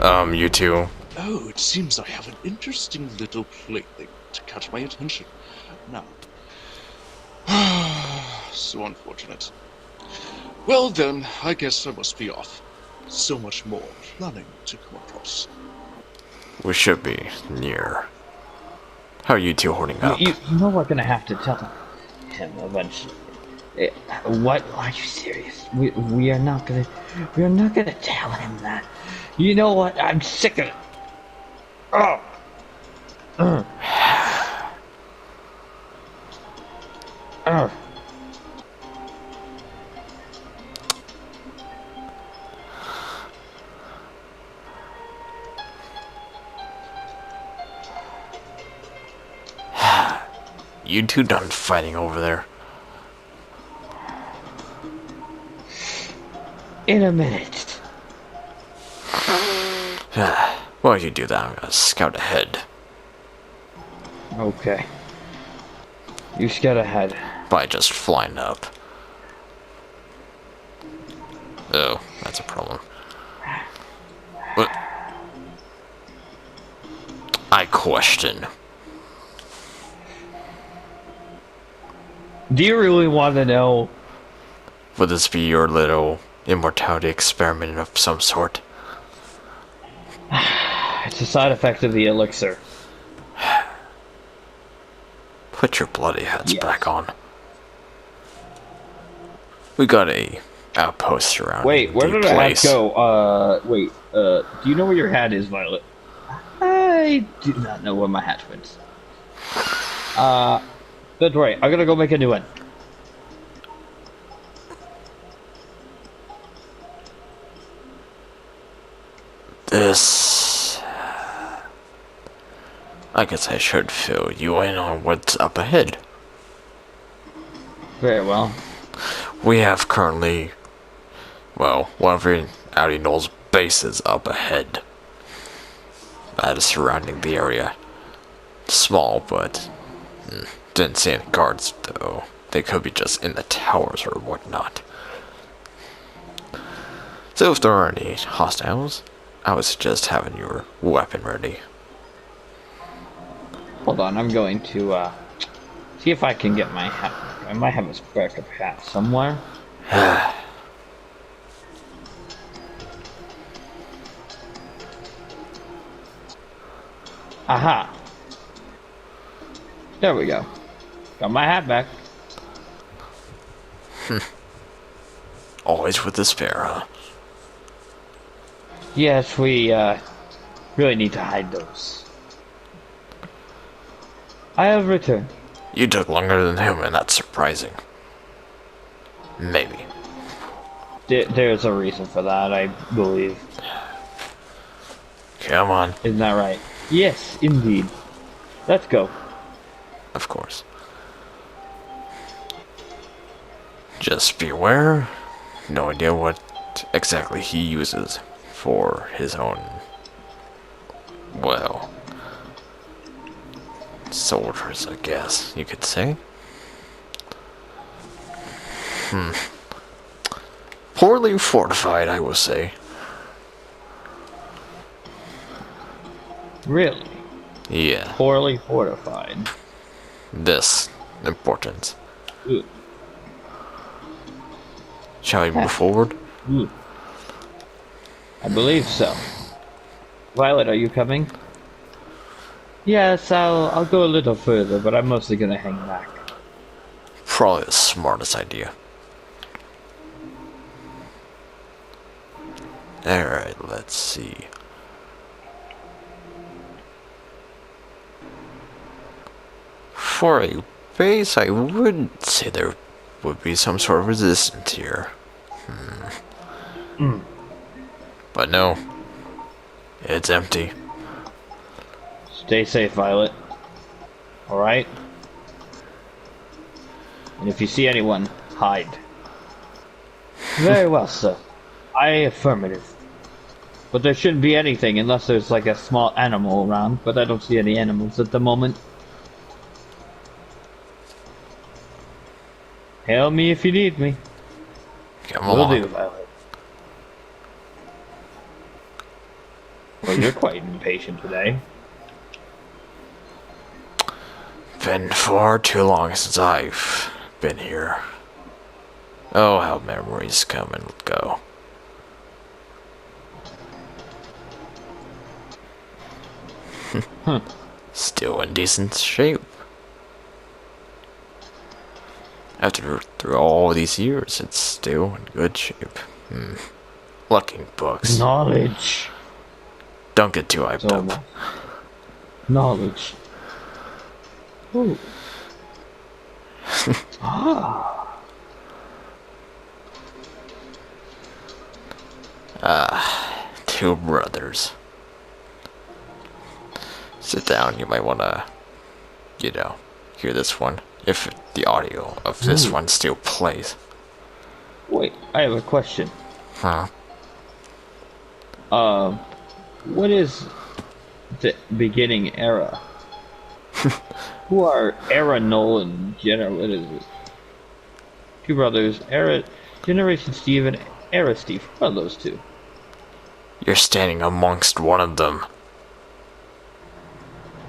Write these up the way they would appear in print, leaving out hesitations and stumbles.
You two. Oh, it seems I have an interesting little plaything to catch my attention. Now. So unfortunate. Well then, I guess I must be off. So much more planning to come across. We should be near. How are you two holding up? You know we're gonna have to tell him eventually. What? Are you serious? We are not gonna tell him that. You know what? I'm sick of it. Oh. You two done fighting over there? In a minute. While you do that, I'm gonna scout ahead. Okay. You scout ahead. By just flying up. Oh, that's a problem. What? I question. Do you really want to know? Would this be your little immortality experiment of some sort? It's a side effect of the elixir. Put your bloody heads Yes. back on. We got a outpost surrounding Wait, where the did place. I go? Wait, do you know where your hat is, Violet? I do not know where my hat went. Don't worry, I'm gonna go make a new one. This... I guess I should fill you in on what's up ahead. Very well. We have currently... Well, one of your Audi Knoll's bases up ahead. That is surrounding the area. Small, but... didn't see any guards, though. They could be just in the towers or whatnot. So if there are any hostiles, I would suggest having your weapon ready. Hold on, I'm going to see if I can get my hat. I might have a backup hat somewhere. Aha! There we go. Got my hat back. Always with the spare, huh? Yes, we really need to hide those. I have returned. You took longer than him, and that's surprising. Maybe. There's a reason for that, I believe. Come on. Isn't that right? Yes, indeed. Let's go. Of course. Just be aware. No idea what exactly he uses for his own... well... soldiers, I guess you could say. Poorly fortified, I will say. Really? Yeah, Poorly fortified. this important. Ooh. Shall we move forward? Ooh. I believe so. Violet, are you coming? Yes, I'll go a little further, but I'm mostly gonna hang back. Probably the smartest idea. Alright, let's see. For a base, I would say there would be some sort of resistance here. But no, it's empty. Stay safe, Violet. Alright? And if you see anyone, hide. Very well, sir. Affirmative. But there shouldn't be anything unless there's like a small animal around, but I don't see any animals at the moment. Hail me if you need me. Come Will on. do, Violet. Well, you're quite impatient today. Been far too long since I've been here. Oh, how memories come and go. Still in decent shape. After through all these years, it's still in good shape. Looking books. Knowledge. Don't get too hyped So up. much. Knowledge. Ooh. Ah. Two brothers. Sit down, you might wanna, hear this one. If the audio of this one still plays. Wait, I have a question. Huh? What is the beginning era? Who are Era Nolan Jenner? What is it? Two brothers, Era Generation Steve and Era Steve. What are those two? You're standing amongst one of them.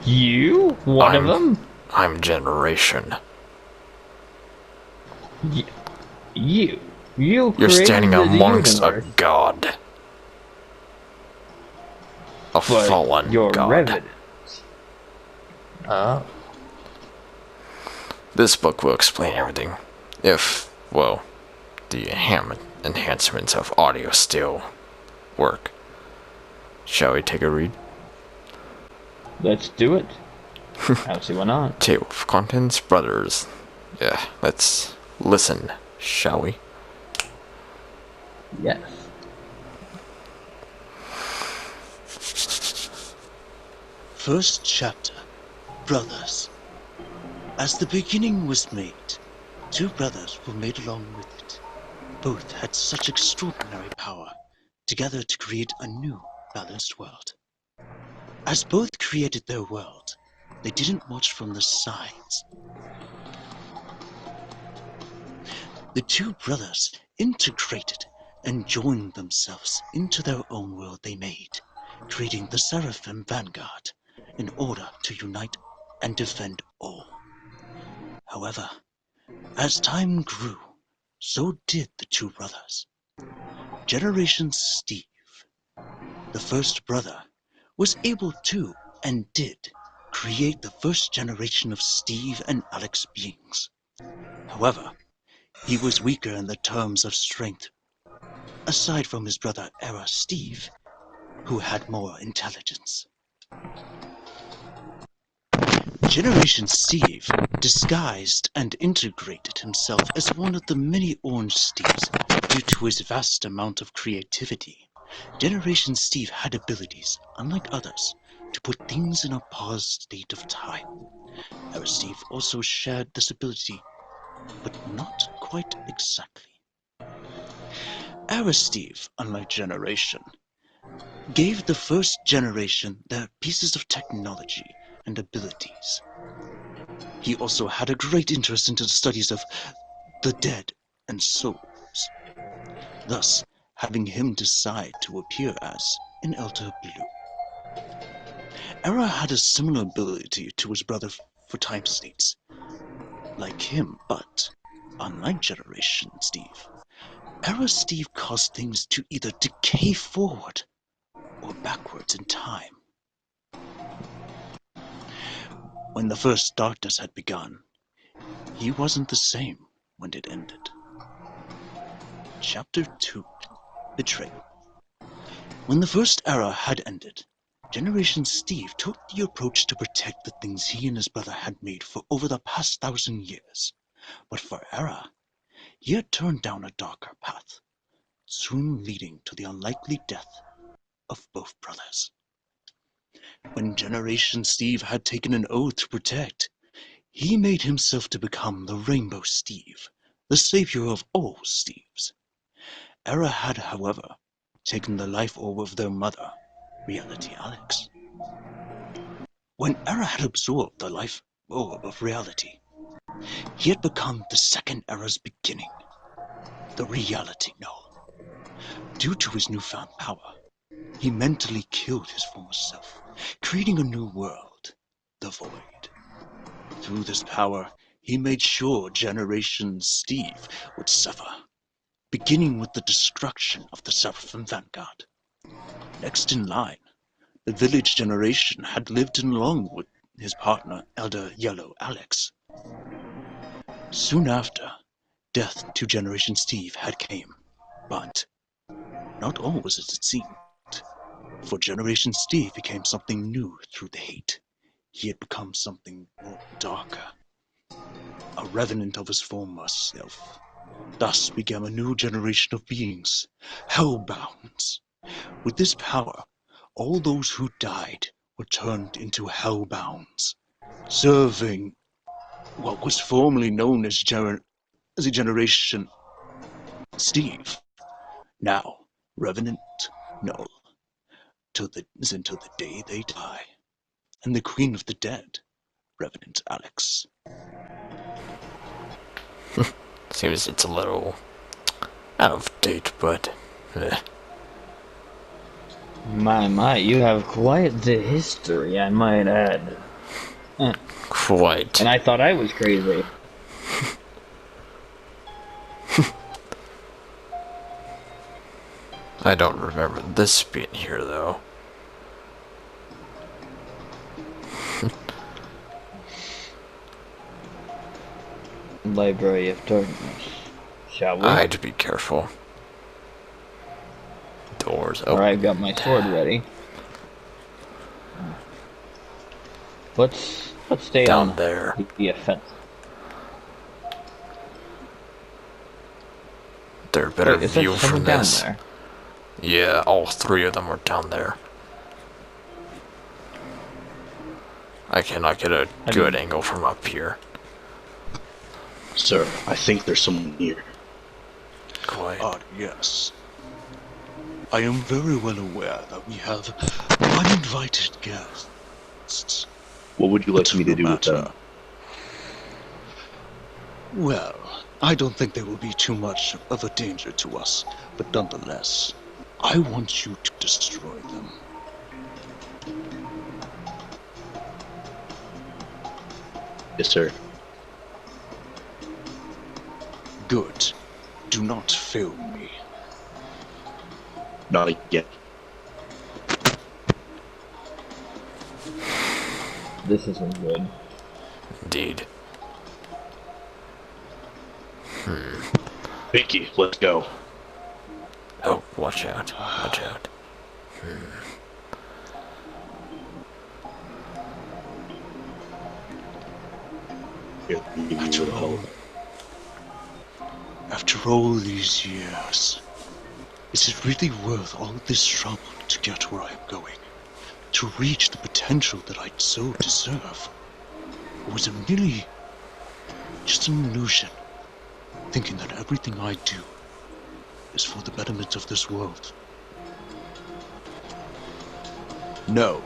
You? One of them? I'm Generation. You You're created standing the amongst universe, a god. A but fallen you're god. revenant. This book will explain everything. If, well, the enhancements of audio still work. Shall we take a read? Let's do it. I don't see why not. Table of Contents, Brothers. Yeah, let's listen, shall we? Yes. First chapter, Brothers. As the beginning was made, two brothers were made along with it. Both had such extraordinary power, together to create a new, balanced world. As both created their world, they didn't watch from the sides. The two brothers integrated and joined themselves into their own world they made, creating the Seraphim Vanguard in order to unite and defend all. However, as time grew, so did the two brothers. Generation Steve, the first brother, was able to, and did, create the first generation of Steve and Alex beings. However, he was weaker in the terms of strength, aside from his brother Era Steve, who had more intelligence. Generation Steve disguised and integrated himself as one of the many Orange Steves due to his vast amount of creativity. Generation Steve had abilities, unlike others, to put things in a paused state of time. Era Steve also shared this ability, but not quite exactly. Era Steve, unlike Generation, gave the first generation their pieces of technology and abilities. He also had a great interest into the studies of the dead and souls, thus having him decide to appear as an Elder Blue. Era had a similar ability to his brother for time states, like him, but unlike Generation Steve, Era Steve caused things to either decay forward or backwards in time. When the first darkness had begun, he wasn't the same when it ended. Chapter 2, Betrayal. When the first era had ended, Generation Steve took the approach to protect the things he and his brother had made for over the past 1,000 years. But for Era, he had turned down a darker path, soon leading to the unlikely death of both brothers. When Generation Steve had taken an oath to protect, he made himself to become the Rainbow Steve, the savior of all Steves. Era had, however, taken the life orb of their mother, Reality Alex. When Era had absorbed the life orb of Reality, he had become the second Era's beginning, the Reality Null. Due to his newfound power, He mentally killed his former self, creating a new world, the Void. Through this power, he made sure Generation Steve would suffer, beginning with the destruction of the Seraphim Vanguard. Next in line, the village generation had lived in along with his partner, Elder Yellow Alex. Soon after, death to Generation Steve had came, but not all was as it seemed. For Generation Steve became something new through the hate. He had become something more darker, a revenant of his former self. Thus began a new generation of beings, Hellbounds. With this power, all those who died were turned into Hellbounds, serving what was formerly known as a Generation Steve, now Revenant Null, until the day they die, and the Queen of the Dead, Revenant Alex. Seems it's a little out of date, but My, you have quite the history, I might add. quite. And I thought I was crazy. I don't remember this being here, though. Library of Darkness. Shall we? I'd be careful. Doors open. Alright, I've got my sword ready. Let's stay Down on there. the offense. There better Wait, is there view someone from down this. there? Yeah, all three of them are down there. I cannot get a good angle from up here. Sir, I think there's someone here. Quite. Yes. I am very well aware that we have uninvited guests. What would you like me to do with them? matter. Well, I don't think they will be too much of a danger to us, but nonetheless, I want you to destroy them. Yes, sir. Good. Do not fail me. Not yet. This isn't good. Indeed. Vicky, let's go. Oh, watch out. Watch out. Here, give you a help. After all these years, is it really worth all this trouble to get where I am going? To reach the potential that I so deserve? Or was it merely just an illusion, thinking that everything I do is for the betterment of this world? No.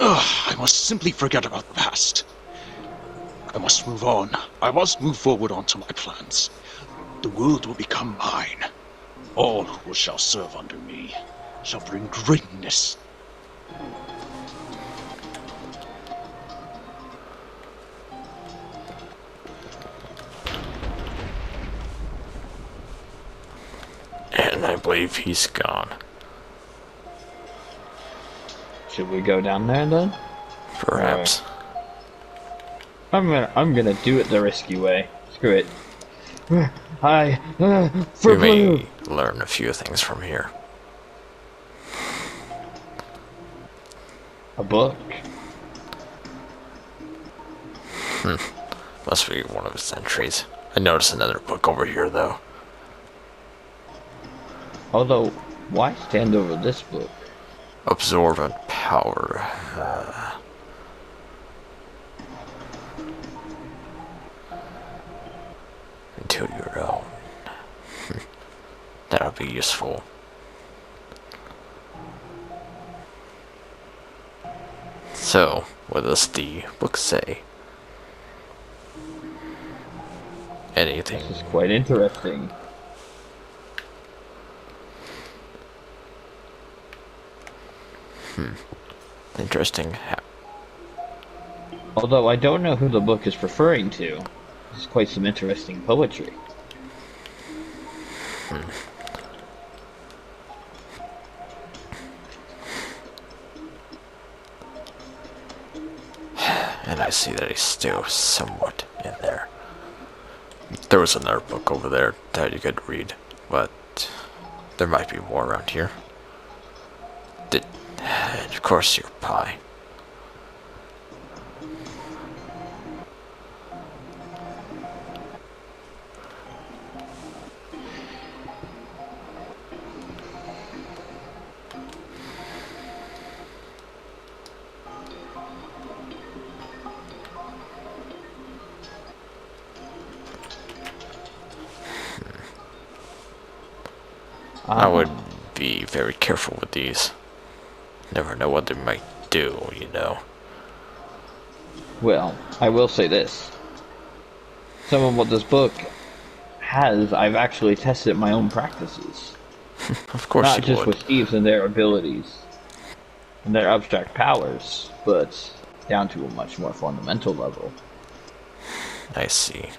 I must simply forget about the past. I must move on. I must move forward onto my plans. The world will become mine. All who shall serve under me shall bring greatness. And I believe he's gone. Should we go down there then? Perhaps. I'm gonna do it the risky way. Screw it. We may learn a few things from here. A book. Must be one of his entries. I noticed another book over here, though. Although, why stand over this book? Absorbent power. Until your own. That'll be useful. So, what does the book say? Anything? This is quite interesting. Interesting. Although I don't know who the book is referring to. There's quite some interesting poetry. And I see that he's still somewhat in there. There was another book over there that you could read, but there might be more around here. Of course, your pie. I would be very careful with these. Never know what they might do, you know. Well, I will say this. Some of what this book has, I've actually tested my own practices. Of course Not you just would. with thieves and their abilities and their abstract powers, but down to a much more fundamental level. I see.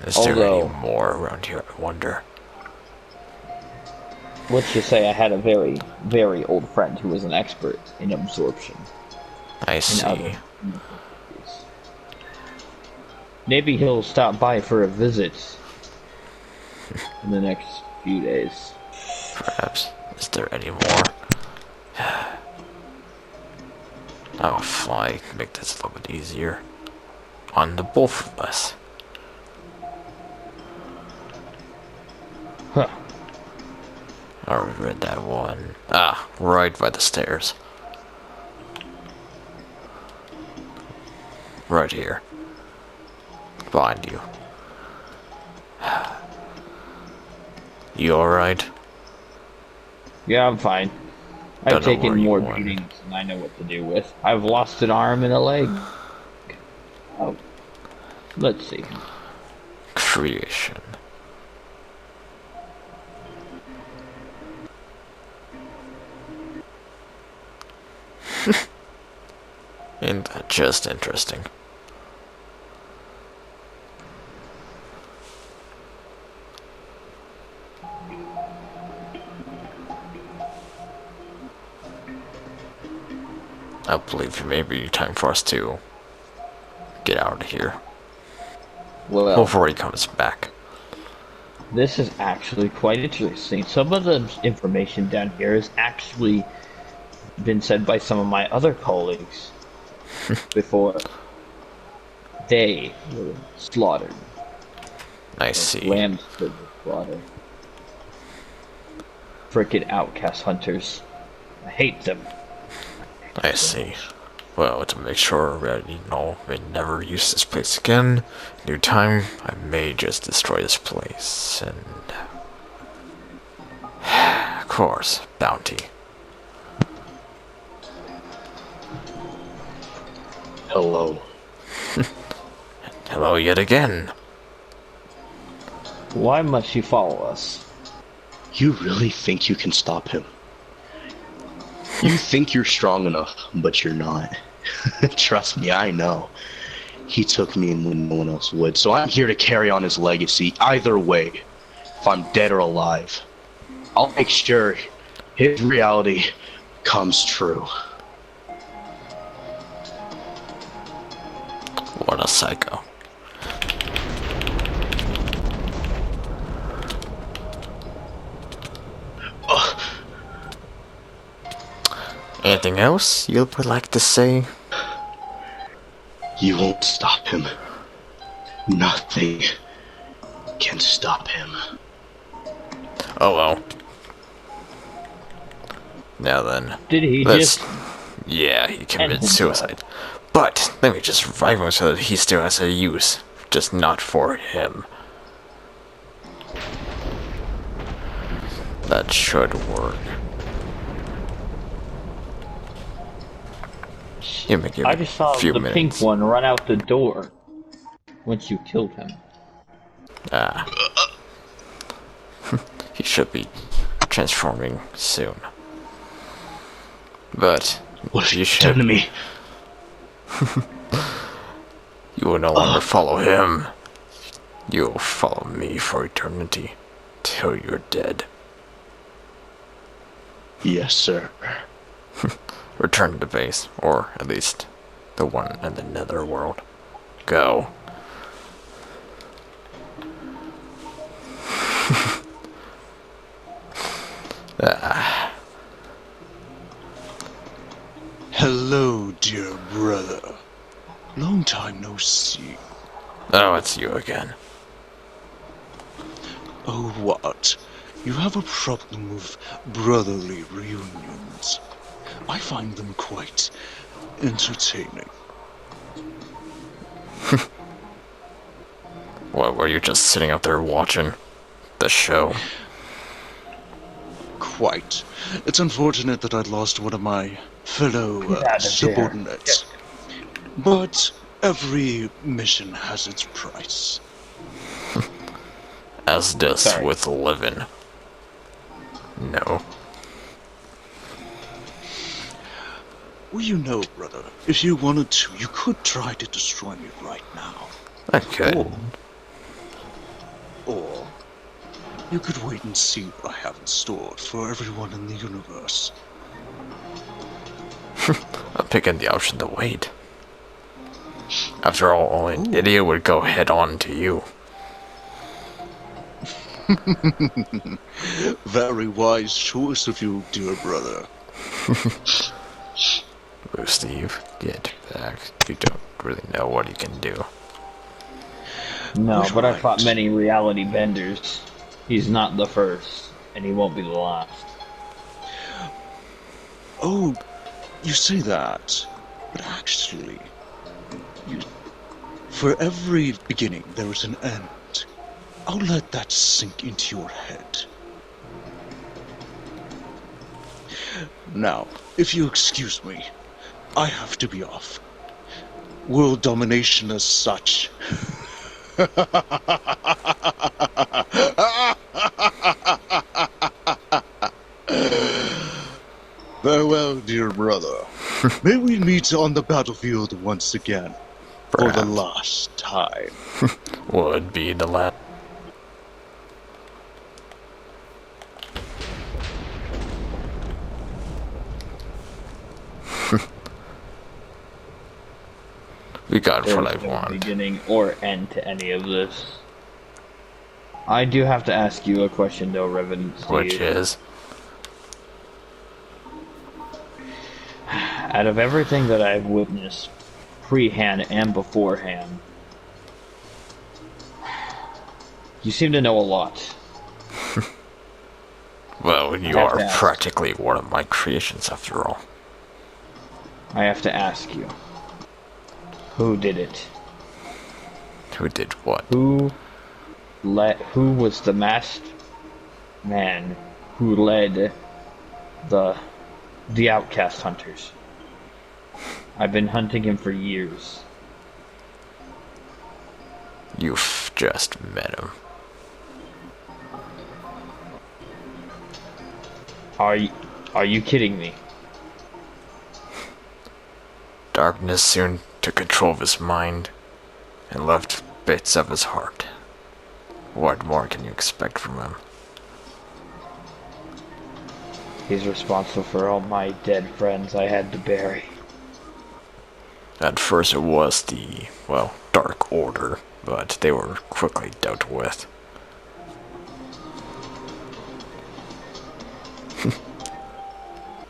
Is there any more around here, I wonder? Let's just say I had a very, very old friend who was an expert in absorption. I see. Maybe he'll stop by for a visit in the next few days. Perhaps. Is there any more? I'll fly, make this a little bit easier. On the both of us. Huh. I already read that one. Ah, right by the stairs. Right here. Behind you. You alright? Yeah, I'm fine. I've Don't know where taken you more went. beatings than I know what to do with. I've lost an arm and a leg. Oh. Let's see. Creation. Ain't that just interesting? I believe it may be time for us to get out of here Well, before he comes back. this is actually quite interesting. Some of the information down here has actually been said by some of my other colleagues before they were slaughtered. I see. Lambs for the slaughter. Frickin' outcast hunters. I hate them. I see. Well, to make sure that, you know, we never use this place again, new time, I may just destroy this place, and... of course, bounty. Hello. Hello yet again. Why must you follow us? You really think you can stop him? You think you're strong enough, but you're not. Trust me, I know. He took me in when no one else would, so I'm here to carry on his legacy either way, if I'm dead or alive. I'll make sure his reality comes true. What a psycho. Anything else you would like to say? You won't stop him. Nothing can stop him. Oh well. Now then. Did he Let's... just... Yeah, he committed himself. suicide. But let me just revive him so that he still has a use. Just not for him. That should work. You may give I it just saw a few the minutes. pink one run out the door once you killed him. Ah. He should be transforming soon. But What have you you should. done to me? You will no longer follow him. You will follow me for eternity. Till you're dead. Yes, sir. Return to base. Or at least the one in the netherworld. Go. Hello, dear brother. Long time no see. Oh, it's you again. Oh, what? You have a problem with brotherly reunions. I find them quite entertaining. What, were you just sitting up there watching the show? Quite. It's unfortunate that I lost one of my fellow Get out of here. subordinates. But every mission has its price. As does Sorry. with living. No. Well, you know, brother, if you wanted to, you could try to destroy me right now. I could. Or you could wait and see what I have in store for everyone in the universe. I'm picking the option to wait. After all, only an idiot would go head on to you. Very wise choice of you, dear brother. Ooh, Steve, get back. You don't really know what you can do. No, Which but I right? fought many reality benders. He's not the first, and he won't be the last. Oh, you say that, but actually, for every beginning there is an end. I'll let that sink into your head. Now, if you excuse me, I have to be off. World domination as such. Farewell, dear brother. May we meet on the battlefield once again. For the Perhaps. last time. Would be the last. We got what I There's no want. beginning or end to any of this. I do have to ask you a question, though, Reverend Steve. Which is? Out of everything that I've witnessed, pre-hand and beforehand, you seem to know a lot. Well, you I have are to ask. practically one of my creations after all. I have to ask you, who did it? Who did what? Who was the masked man who led the outcast hunters? I've been hunting him for years. You've just met him. Are you kidding me? Darkness soon took control of his mind and left bits of his heart. What more can you expect from him? He's responsible for all my dead friends I had to bury. At first it was the, well, Dark Order, but they were quickly dealt with.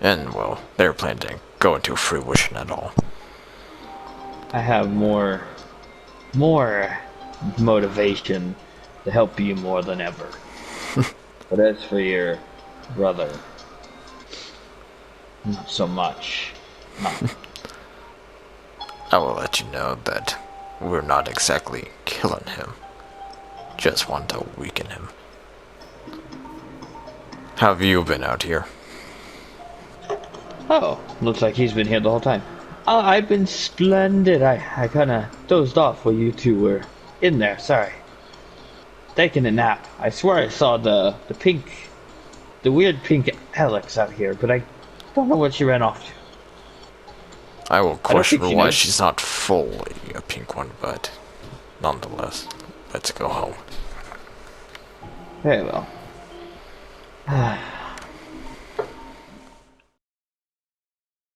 And, well, they were planning to go into fruition at all. I have more motivation to help you more than ever. But as for your brother, not so much. No. I will let you know that we're not exactly killing him. Just want to weaken him. How have you been out here? Oh, looks like he's been here the whole time. I've been splendid. I kind of dozed off while you two were in there. Sorry. Taking a nap. I swear I saw the weird pink Alex out here, but I don't know what she ran off to. I will question think she why knows. she's not fully a pink one, but nonetheless, let's go home. Very well.